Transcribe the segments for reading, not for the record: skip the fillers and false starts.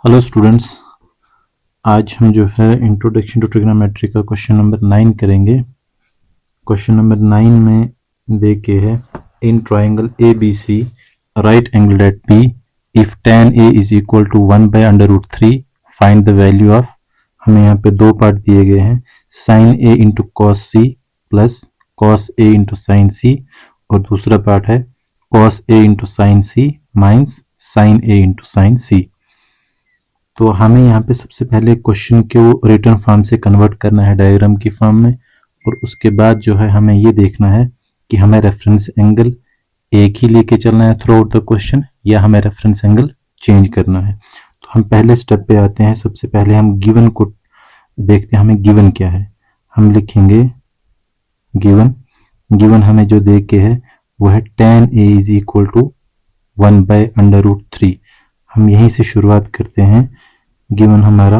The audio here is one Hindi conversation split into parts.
हेलो स्टूडेंट्स, आज हम जो है इंट्रोडक्शन टू ट्रिग्नोमेट्री का क्वेश्चन नंबर 9 करेंगे। क्वेश्चन नंबर 9 में दे के है in triangle A B C right angle at B if tan a is equal to 1/√3 find the value of. हमें यहाँ पे दो पार्ट दिए गए हैं, sin a into cos C plus cos a into sine C, और दूसरा पार्ट है cos a into sine C minus sine a into sine C. तो हमें यहाँ पे सबसे पहले क्वेश्चन को रिटर्न फॉर्म से कन्वर्ट करना है डायग्राम की फॉर्म में, और उसके बाद जो है हमें ये देखना है कि हमें रेफरेंस एंगल एक ही लेके चलना है थ्रू आउट द क्वेश्चन या हमें रेफरेंस एंगल चेंज करना है। तो हम पहले स्टेप पे आते हैं। सबसे पहले हम गिवन को देखते हैं, हमें गिवन क्या है। हम लिखेंगे गिवन हमें जो दे के है वो है tan a is equal to 1/√3। हम यहीं से शुरुआत करते हैं। गिवन हमारा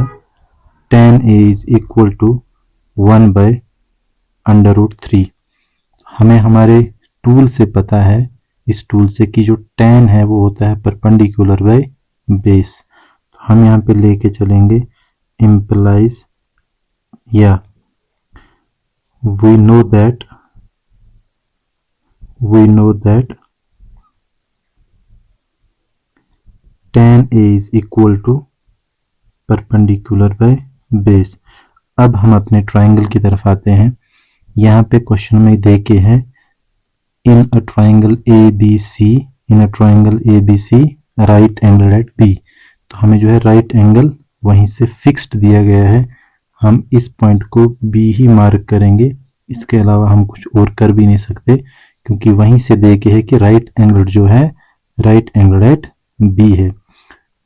tan a is equal to 1/√3। हमें हमारे टूल से पता है, इस टूल से, कि जो tan है वो होता है परपेंडिकुलर बाय बेस। हम यहाँ पे लेके चलेंगे इम्प्लाइज या we know that tan a is equal to perpendicular by base. अब हम अपने ट्राइंगल की तरफ आते हैं। यहाँ पे क्वेश्चन में दे के है in a triangle A B C right angle at B. तो हमें जो है राइट एंगल वहीं से फिक्स्ड दिया गया है। हम इस पॉइंट को बी ही मार्क करेंगे, इसके अलावा हम कुछ और कर भी नहीं सकते, क्योंकि वहीं से दे के है कि राइट एंगल जो है राइट एंगल एट बी है।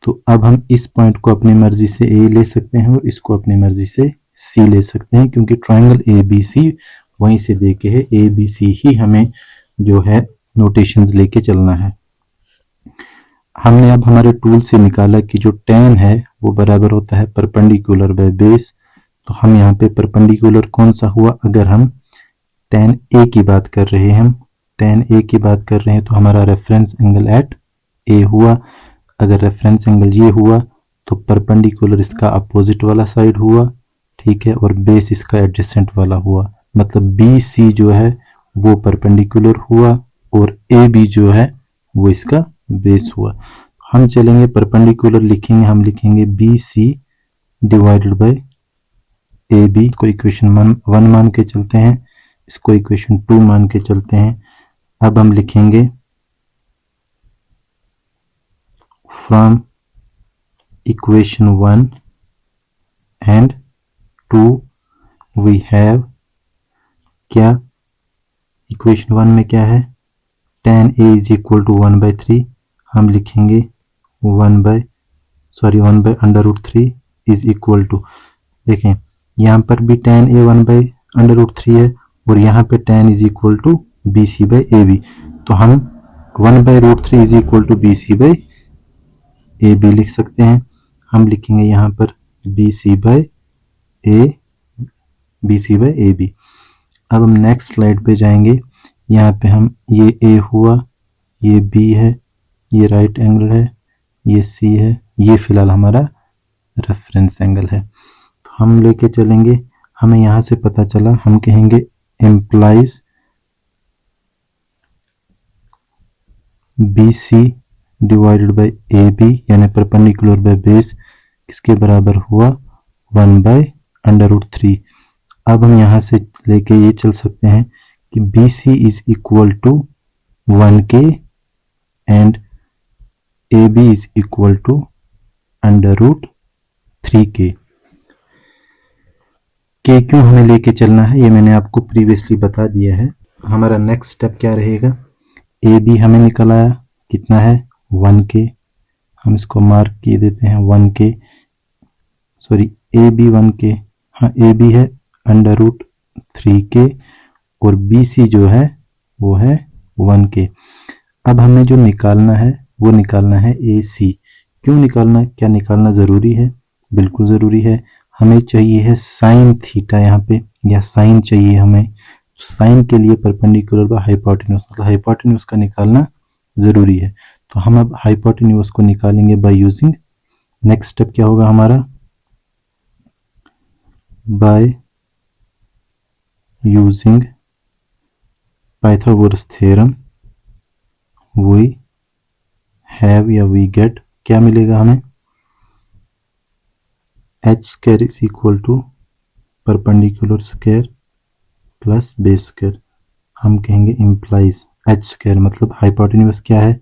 तो अब हम इस पॉइंट को अपनी मर्जी से ए ले सकते हैं और इसको अपनी मर्जी से सी ले सकते हैं, क्योंकि ट्राइंगल ए बी सी वहीं से दे के है। ए बी सी ही हमें जो है नोटेशंस लेके चलना है। हमने अब हमारे टूल से निकाला कि जो tan है वो बराबर होता है परपेंडिकुलर बाय बेस। तो हम यहाँ पे परपेंडिकुलर कौन सा हुआ, अगर हम tan a की बात कर रहे हैं, तो हमारा रेफरेंस एंगल एट a हुआ। अगर रेफरेंस एंगल ये हुआ तो परपेंडिकुलर इसका अपोजिट वाला साइड हुआ, ठीक है, और बेस इसका एडजेसेंट वाला हुआ। मतलब बी सी जो है वो परपेंडिकुलर हुआ और ए बी जो है वो इसका बेस हुआ। हम चलेंगे परपेंडिकुलर लिखेंगे, हम लिखेंगे B C divided by A B. इसको इक्वेशन 1 मान के चलते हैं, इसको इक्वेशन 2 मान के चलते हैं। अब हम लिखेंगे from equation 1 and 2 we have, क्या इक्वेशन 1 में क्या है, tan a is equal to 1/3। हम लिखेंगे 1/√3 इज इक्वल टू, देखें यहाँ पर भी tan a 1/√3 है और यहाँ पे tan is equal to BC/AB। तो हम 1/√3 इज इक्वल टू BC/AB लिख सकते हैं। हम लिखेंगे यहाँ पर BC/AB। अब हम नेक्स्ट स्लाइड पे जाएंगे। यहाँ पे हम ये A हुआ, ये B है, ये राइट एंगल है, ये C है, ये फिलहाल हमारा रेफरेंस एंगल है। तो हम लेके चलेंगे, हमें यहाँ से पता चला, हम कहेंगे implies BC divided by AB यानी परपेंडिकुलर बाय बेस किसके बराबर हुआ 1/√3। अब हम यहाँ से लेके ये चल सकते हैं कि BC is equal to 1K and AB is equal to √3K। K क्यों हमें लेके चलना है ये मैंने आपको प्रीवियसली बता दिया है। हमारा नेक्स्ट स्टेप क्या रहेगा, AB हमें निकल आया, कितना है 1K। हम इसको मार्क किए देते हैं 1K, सॉरी AB 1K, हाँ AB है √3K और BC जो है वो है 1K। अब हमें जो निकालना है वो निकालना है AC। क्यों निकालना, क्या निकालना ज़रूरी है, बिल्कुल ज़रूरी है। हमें चाहिए है साइन थीटा यहाँ पे, या साइन चाहिए हमें। साइन के लिए परपेंडिकुलर बाय हाइपोटेन्यूज, मतलब हाइपोटेन्यूज का निकालना ज़रूरी है। तो हम अब हाइपोटेन्यूज को निकालेंगे बाय यूजिंग नेक्स्ट स्टेप क्या होगा हमारा, by using Pythagoras theorem we have या वी गेट, क्या मिलेगा हमें, H square is equal to perpendicular square plus base square. हम कहेंगे इम्प्लाइज एच स्क्वायर मतलब हाइपोटेन्यूज क्या है,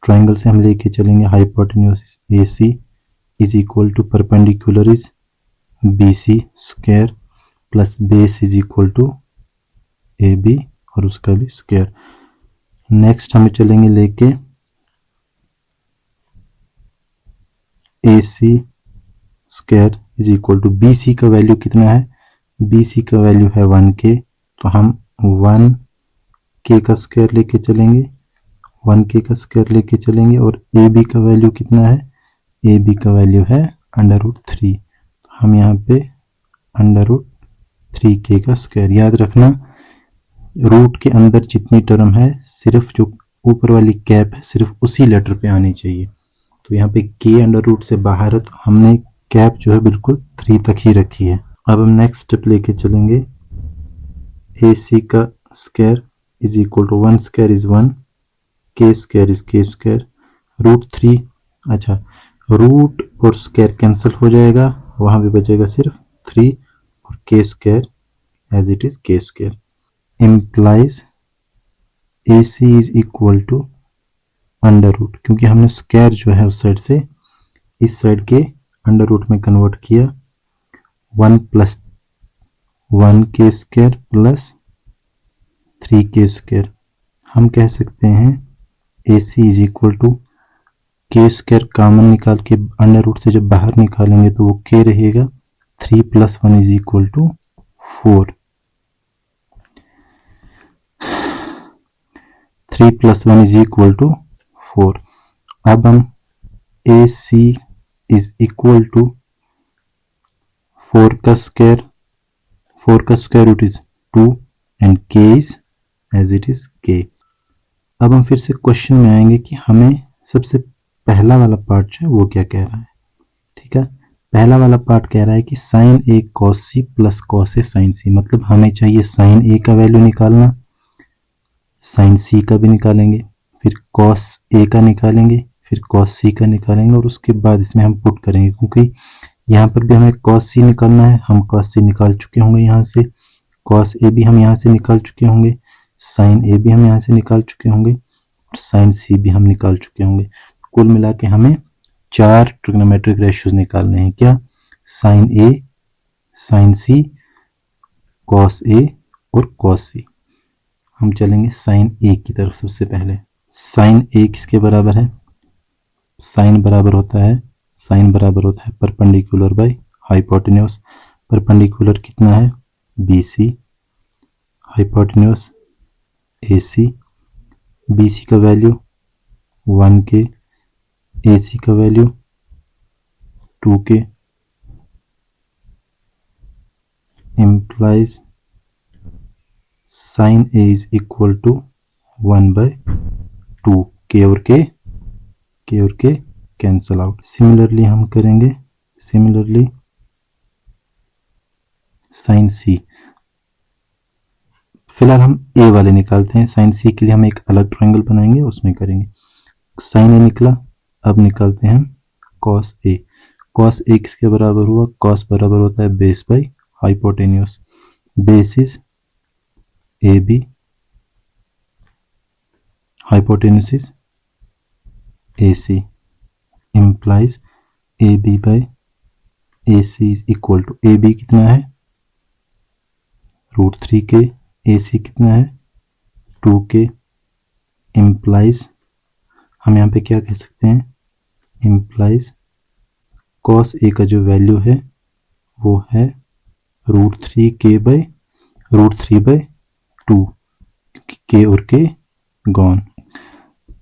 ट्राइंगल से हम लेके चलेंगे, hypotenuse A C is equal to perpendicular is B C square plus base is equal to A B और उसका भी स्क्वायर। नेक्स्ट हम चलेंगे लेके A C square is equal to be C का वैल्यू कितना है, बी सी का वैल्यू है 1k, तो हम 1k का स्क्वायर लेके चलेंगे, 1k का स्क्वायर लेके चलेंगे। और ए बी का वैल्यू कितना है, ए बी का वैल्यू है √3, तो हम यहाँ पे √3k का स्क्वायर। याद रखना रूट के अंदर जितनी टर्म है सिर्फ जो ऊपर वाली कैप है सिर्फ उसी लेटर पे आनी चाहिए। तो यहाँ पे k अंडर रूट से बाहर है तो हमने कैप जो है बिल्कुल 3 तक ही रखी है। अब हम नेक्स्ट स्टेप लेके चलेंगे, ए सी का square is equal to 1 square is 1, k square is k square, √3, अच्छा रूट और स्क्वायर कैंसिल हो जाएगा, वहां भी बचेगा सिर्फ 3 और k square as it is k square. Implies A C is equal to under root, क्योंकि हमने स्क्वायर जो है उस साइड से इस साइड के अंडर रूट में कन्वर्ट किया, 1 plus 1k square plus 3k square. हम कह सकते हैं A C is equal to k square common निकाल के अंडर रूट से जब बाहर निकालेंगे तो वो k रहेगा, 3 plus 1 is equal to 4, 3 plus 1 is equal to 4। अब हम A C is equal to 4 का स्क्वायर, 4 का square root is 2 and k is as it is k। अब हम फिर से क्वेश्चन में आएंगे कि हमें सबसे पहला वाला पार्ट जो है वो क्या कह रहा है। ठीक है, पहला वाला पार्ट कह रहा है कि sign A cos C plus cos A sign सी, मतलब हमें चाहिए साइन ए का वैल्यू निकालना, साइन सी का भी निकालेंगे, फिर कॉस ए का निकालेंगे, फिर कॉस सी का निकालेंगे और उसके बाद इसमें हम पुट करेंगे, क्योंकि यहाँ पर भी हमें कॉस सी निकालना है, हम कॉस सी निकाल चुके होंगे यहाँ से, कॉस ए भी हम यहाँ से निकाल चुके होंगे, साइन ए भी हम यहाँ से निकाल चुके होंगे और साइन सी भी हम निकाल चुके होंगे। कुल मिला के हमें 4 ट्रिग्नोमेट्रिक रेशियोज निकालने हैं, क्या, sign A, sign C, cos A और कॉस सी। हम चलेंगे साइन ए की तरफ। सबसे पहले साइन ए किसके बराबर है, साइन बराबर होता है परपेंडिकुलर बाय हाइपोटेन्यूज। परपेंडिकुलर कितना है, B C, hypotenuse A C, B C का वैल्यू 1k, ए सी का value 2k, implies sine A is equal to 1/2, k और k कैंसल आउट। सिमिलरली हम करेंगे, सिमिलरली साइन सी, फिलहाल हम ए वाले निकालते हैं, साइन सी के लिए हम एक अलग ट्रायंगल बनाएंगे उसमें करेंगे। साइन ए निकला, अब निकालते हैं कॉस ए। कॉस ए किसके बराबर हुआ, कॉस बराबर होता है base by hypotenuse, base is A B, hypotenuse is A C, implies A B by A C is equal to, A B कितना है √3k, ए सी कितना है 2k, implies हम यहाँ पे क्या कह सकते हैं, implies cos a का जो वैल्यू है वो है √3k बाई √3/2, क्योंकि k और k गॉन।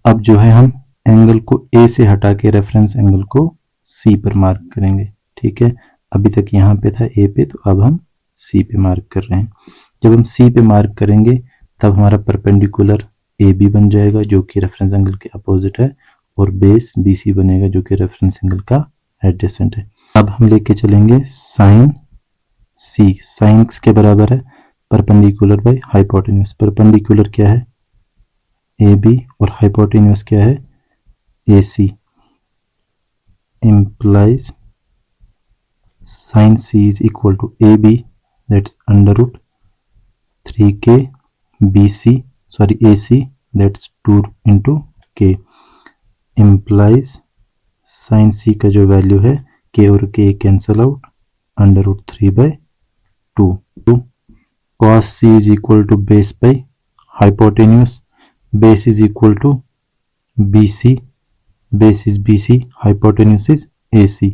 अब जो है हम एंगल को a से हटा के रेफरेंस एंगल को c पर मार्क करेंगे। ठीक है, अभी तक यहाँ पे था a पे, तो अब हम c पे मार्क कर रहे हैं। जब हम c पे मार्क करेंगे तब हमारा परपेंडिकुलर ए बी बन जाएगा जो कि रेफरेंस एंगल के अपोजिट है, और बेस बी सी बनेगा जो कि रेफरेंस एंगल का एडजेसेंट है। अब हम लेके चलेंगे साइन सी। साइन किसके बराबर है? Perpendicular by hypotenuse. परपेंडिकुलर क्या है? ए बी, और हाइपोटेन्यूस क्या है? ए C. implies sin c is equal to ab, that's under root 3k bc, sorry ac, that's 2 into k, implies sin c का जो वैल्यू है k और k cancel out, under root 3/2। cos c is equal to base by hypotenuse, base is equal to bc, base is BC, hypotenuse is AC।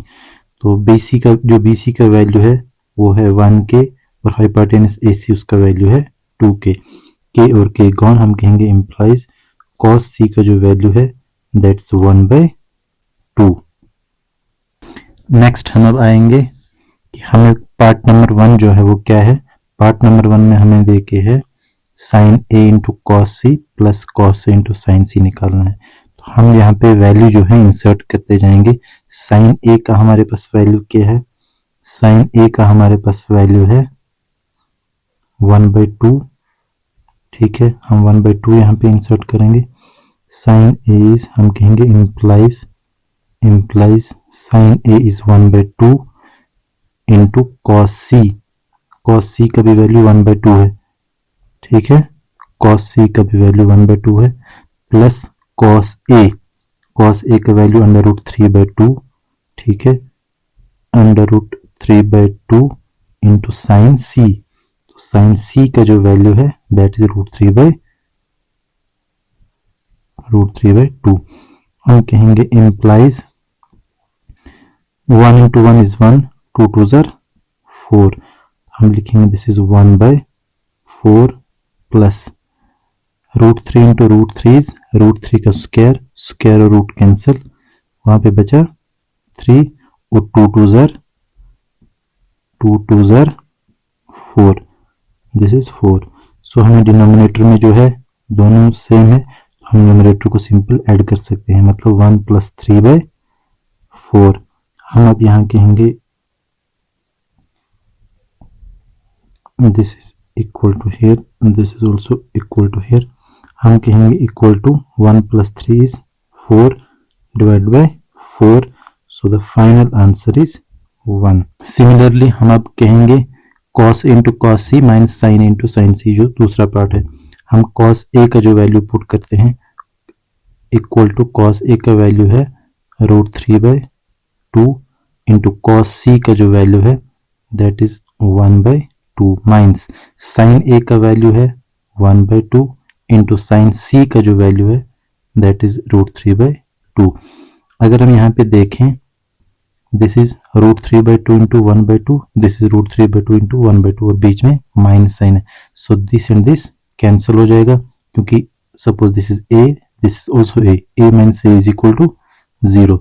तो BC का जो BC का वैल्यू है वो है 1K और हाइपोटेन्यूस AC उसका वैल्यू है 2K। K और K गॉन, हम कहेंगे इम्प्लाइज cos C का जो वैल्यू है दैट्स 1/2। नेक्स्ट हम अब आएंगे कि हमें पार्ट नंबर 1 जो है वो क्या है। पार्ट नंबर 1 में हमें देखे है sine A into cos C plus cos A into sine C निकालना है। हम यहाँ पे वैल्यू जो है इंसर्ट करते जाएंगे। साइन ए का हमारे पास वैल्यू क्या है? साइन ए का हमारे पास वैल्यू है 1/2। ठीक है, हम 1/2 यहाँ पे इंसर्ट करेंगे। साइन ए इज, हम कहेंगे implies sine A is 1/2 into cos C. Cos C का भी वैल्यू 1/2 है। ठीक है, कॉस सी का भी वैल्यू 1/2 है, प्लस cos A का वैल्यू अंडर रूट 3/2। ठीक है, under root 3/2 into sine C। तो साइन C का जो वैल्यू है दैट इज रूट 3/2। हम कहेंगे इम्प्लाइज 1 इंटू 1 इज 1, 2 2 ज़र 4। हम लिखेंगे this is 1/4 plus root 3 into root 3 is root 3 का स्क्वायर, स्क्वायर और रूट कैंसिल, वहां पे बचा 3 और 2 2 ज़र 4, दिस इज 4। सो हमें डिनोमिनेटर में जो है दोनों सेम है, हम न्यूमरेटर को सिंपल ऐड कर सकते हैं, मतलब 1 प्लस 3/4। हम अब यहाँ कहेंगे this is equal to here, this is also equal to here. हम कहेंगे equal to 1 plus 3 is 4 divide by 4, so the final answer is 1। Similarly हम अब कहेंगे cos into cos C minus sine into sine C, जो दूसरा पार्ट है। हम cos A का जो वैल्यू पुट करते हैं इक्वल टू cos A का वैल्यू है रूट 3/2 इंटू cos C का जो वैल्यू है that is 1/2 minus sine A का वैल्यू है 1/2 इंटू साइन C का जो वैल्यू है दैट इज रूट 3/2। अगर हम यहाँ पे देखें this is root 3/2 into 1/2, this is root 3/2 into 1/2 और बीच में माइनस साइन है, so this and this cancel हो जाएगा, क्योंकि suppose this is A, this is also A minus A is equal to 0।